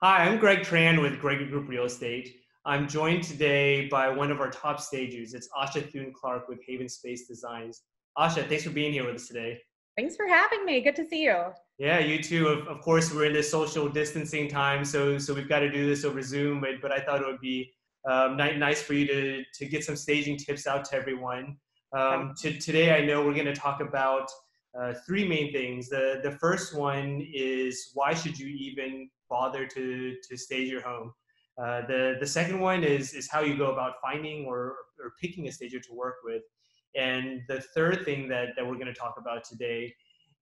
Hi, I'm Greg Tran with Gregory Group Real Estate. I'm joined today by one of our top stagers. It's Asha Thune Clark with Haven Space Designs. Asha, thanks for being here with us today. Thanks for having me. Good to see you. Yeah, you too. Of course, we're in this social distancing time, so we've got to do this over Zoom. But I thought it would be nice for you to get some staging tips out to everyone. Today, I know we're going to talk about three main things. The first one is why should you even bother to stage your home. The second one is how you go about finding or picking a stager to work with. And the third thing that we're going to talk about today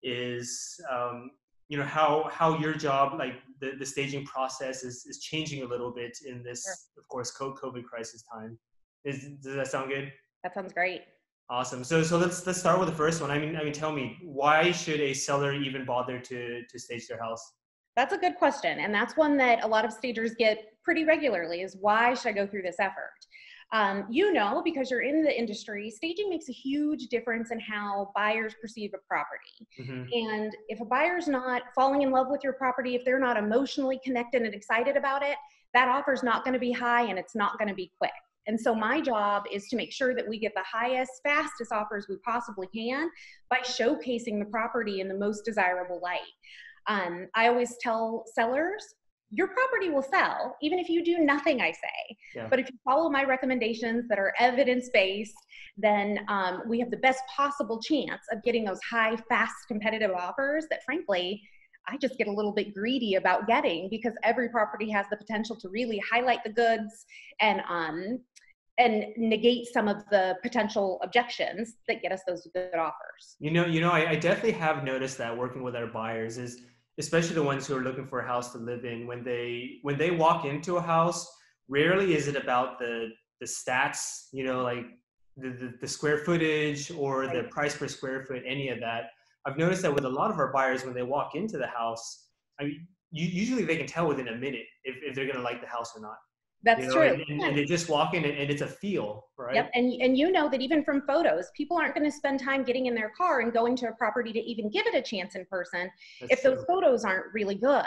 is how your job, like the staging process is changing a little bit in Sure. this, of course, COVID crisis time. Does that sound good? That sounds great. Awesome. So let's start with the first one. I mean, tell me, why should a seller even bother to stage their house? That's a good question. And that's one that a lot of stagers get pretty regularly is why should I go through this effort? Because you're in the industry, staging makes a huge difference in how buyers perceive a property. Hmm. And if a buyer's not falling in love with your property, if they're not emotionally connected and excited about it, that offer's not going to be high and it's not going to be quick. And so my job is to make sure that we get the highest, fastest offers we possibly can by showcasing the property in the most desirable light. I always tell sellers, your property will sell even if you do nothing I say. Yeah. But if you follow my recommendations that are evidence-based, then we have the best possible chance of getting those high, fast, competitive offers that frankly, I just get a little bit greedy about getting because every property has the potential to really highlight the goods and negate some of the potential objections that get us those good offers. I definitely have noticed that working with our buyers is, especially the ones who are looking for a house to live in, when they walk into a house, rarely is it about the stats, like the square footage or the Right. price per square foot, any of that. I've noticed that with a lot of our buyers, when they walk into the house, I mean, usually they can tell within a minute if they're going to like the house or not. That's true. And they just walk in and it's a feel, right? Yep. And you know that even from photos, people aren't going to spend time getting in their car and going to a property to even give it a chance in person That's if those true. photos aren't really good.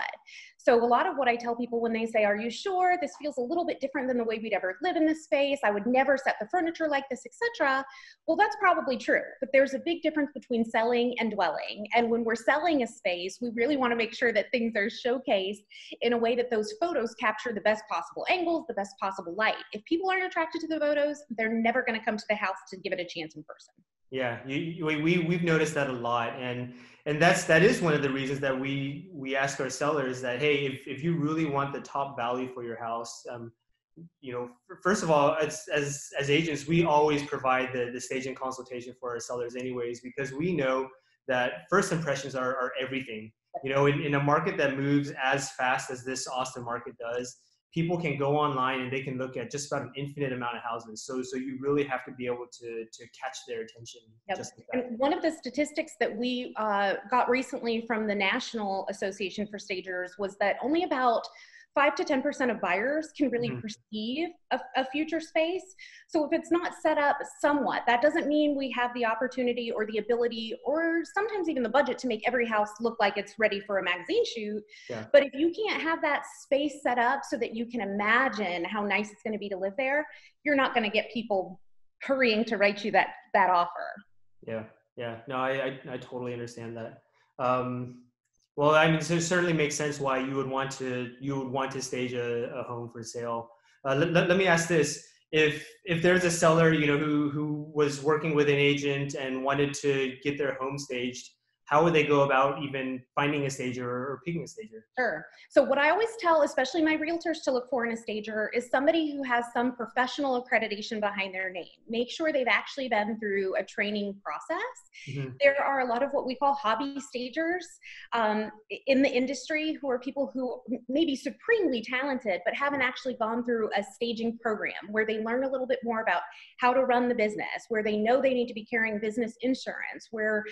So a lot of what I tell people when they say, are you sure this feels a little bit different than the way we'd ever live in this space? I would never set the furniture like this, etc. Well, that's probably true, but there's a big difference between selling and dwelling. And when we're selling a space, we really want to make sure that things are showcased in a way that those photos capture the best possible angles, the best possible light. If people aren't attracted to the photos, they're never going to come to the house to give it a chance in person. Yeah, we've noticed that a lot, and that is one of the reasons that we ask our sellers that, hey, if you really want the top value for your house, first of all, as agents, we always provide the staging consultation for our sellers anyways, because we know that first impressions are everything. In a market that moves as fast as this Austin market does, people can go online and they can look at just about an infinite amount of houses. So you really have to be able to catch their attention. Yep. Just like that. And one of the statistics that we got recently from the National Association for Stagers was that only about 5 to 10% of buyers can really Mhm. perceive a future space. So if it's not set up somewhat, that doesn't mean we have the opportunity or the ability or sometimes even the budget to make every house look like it's ready for a magazine shoot. Yeah. But if you can't have that space set up so that you can imagine how nice it's going to be to live there, you're not going to get people hurrying to write you that offer. Yeah. Yeah. No, I totally understand that. Well, I mean, so it certainly makes sense why you would want to stage a home for sale. Let me ask this: if there's a seller, who was working with an agent and wanted to get their home staged, how would they go about even finding a stager or picking a stager? Sure. So what I always tell, especially my realtors, to look for in a stager is somebody who has some professional accreditation behind their name. Make sure they've actually been through a training process. Mm-hmm. There are a lot of what we call hobby stagers in the industry who are people who may be supremely talented, but haven't actually gone through a staging program where they learn a little bit more about how to run the business, where they know they need to be carrying business insurance, where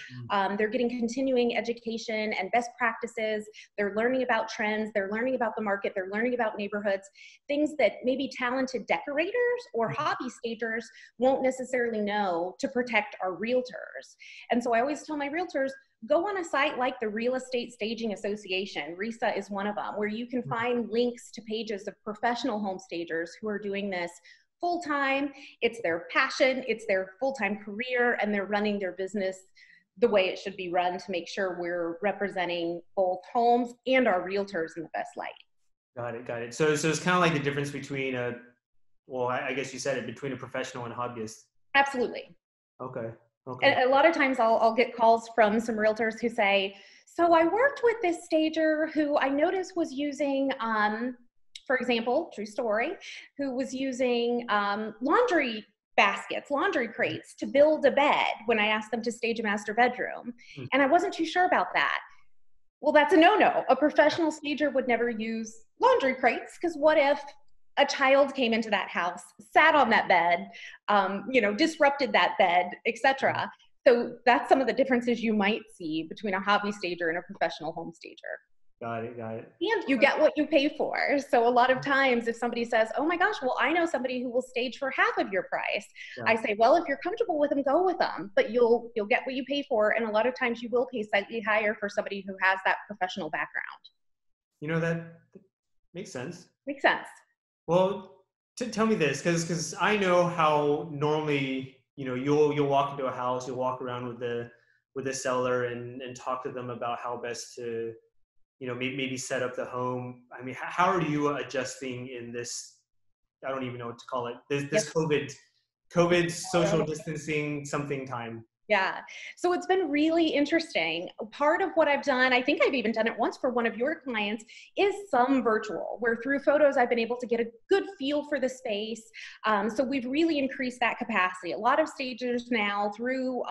they're getting continuing education and best practices. They're learning about trends. They're learning about the market. They're learning about neighborhoods, things that maybe talented decorators or hobby stagers won't necessarily know to protect our realtors. And so I always tell my realtors, go on a site like the Real Estate Staging Association. RESA is one of them, where you can find links to pages of professional home stagers who are doing this full-time. It's their passion, it's their full-time career, and they're running their business the way it should be run to make sure we're representing both homes and our realtors in the best light. Got it, got it. So it's kind of like the difference between well, I guess you said it, between a professional and a hobbyist. Absolutely. Okay. Okay. And a lot of times I'll get calls from some realtors who say, so I worked with this stager who I noticed was using, for example, true story, who was using laundry baskets, laundry crates to build a bed when I asked them to stage a master bedroom. And I wasn't too sure about that. Well, that's a no-no. A professional stager would never use laundry crates, because what if a child came into that house, sat on that bed, disrupted that bed, etc. So that's some of the differences you might see between a hobby stager and a professional home stager. Got it, got it. And you get what you pay for. So a lot of times if somebody says, oh my gosh, well, I know somebody who will stage for half of your price. Yeah. I say, well, if you're comfortable with them, go with them, but you'll get what you pay for. And a lot of times you will pay slightly higher for somebody who has that professional background. That makes sense. Makes sense. Well, tell me this, because I know how normally, you'll walk into a house, you'll walk around with the seller and talk to them about how best to, maybe set up the home. I mean, how are you adjusting in this, I don't even know what to call it, this COVID social distancing something time? Yeah. So it's been really interesting. Part of what I've done, I think I've even done it once for one of your clients, is some virtual, where through photos I've been able to get a good feel for the space. So we've really increased that capacity. A lot of stagers now through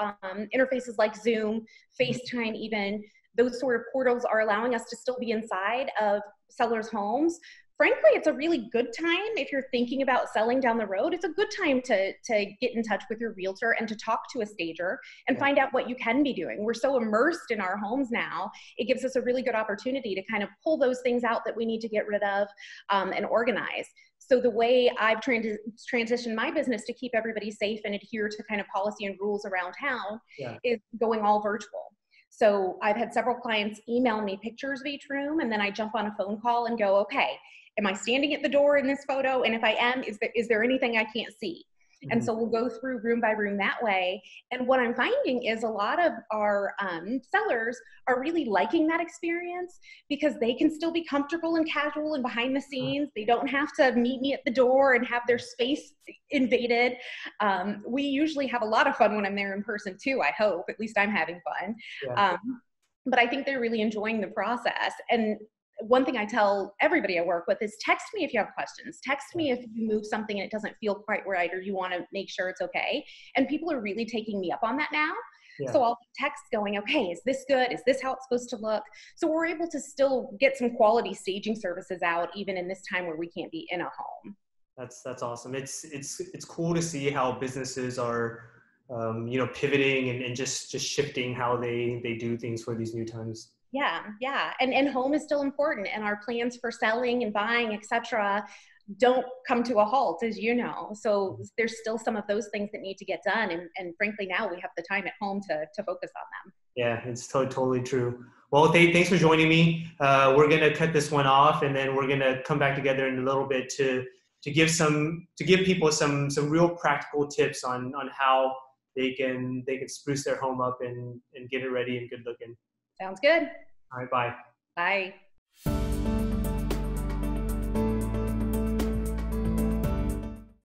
interfaces like Zoom, FaceTime even, those sort of portals are allowing us to still be inside of sellers' homes. Frankly, it's a really good time if you're thinking about selling down the road. It's a good time to get in touch with your realtor and to talk to a stager and find out what you can be doing. We're so immersed in our homes now, it gives us a really good opportunity to kind of pull those things out that we need to get rid of and organize. So the way I've transitioned my business to keep everybody safe and adhere to kind of policy and rules around town is going all virtual. So I've had several clients email me pictures of each room, and then I jump on a phone call and go, okay, am I standing at the door in this photo? And if I am, is there anything I can't see? And so we'll go through room by room that way. And what I'm finding is a lot of our sellers are really liking that experience because they can still be comfortable and casual and behind the scenes. They don't have to meet me at the door and have their space invaded. We usually have a lot of fun when I'm there in person too, I hope. At least I'm having fun. Yeah. But I think they're really enjoying the process. And one thing I tell everybody I work with is text me if you have questions. Text me if you move something and it doesn't feel quite right or you want to make sure it's okay. And people are really taking me up on that now. Yeah. So I'll text going, okay, is this good? Is this how it's supposed to look? So we're able to still get some quality staging services out even in this time where we can't be in a home. That's awesome. It's cool to see how businesses are pivoting and just shifting how they do things for these new times. Yeah. And home is still important, and our plans for selling and buying, etc., don't come to a halt, as you know. So there's still some of those things that need to get done. And frankly, now we have the time at home to focus on them. Yeah, it's totally true. Well, thanks for joining me. We're going to cut this one off, and then we're going to come back together in a little bit to give people some real practical tips on how they can spruce their home up and get it ready and good looking. Sounds good. All right, bye. Bye.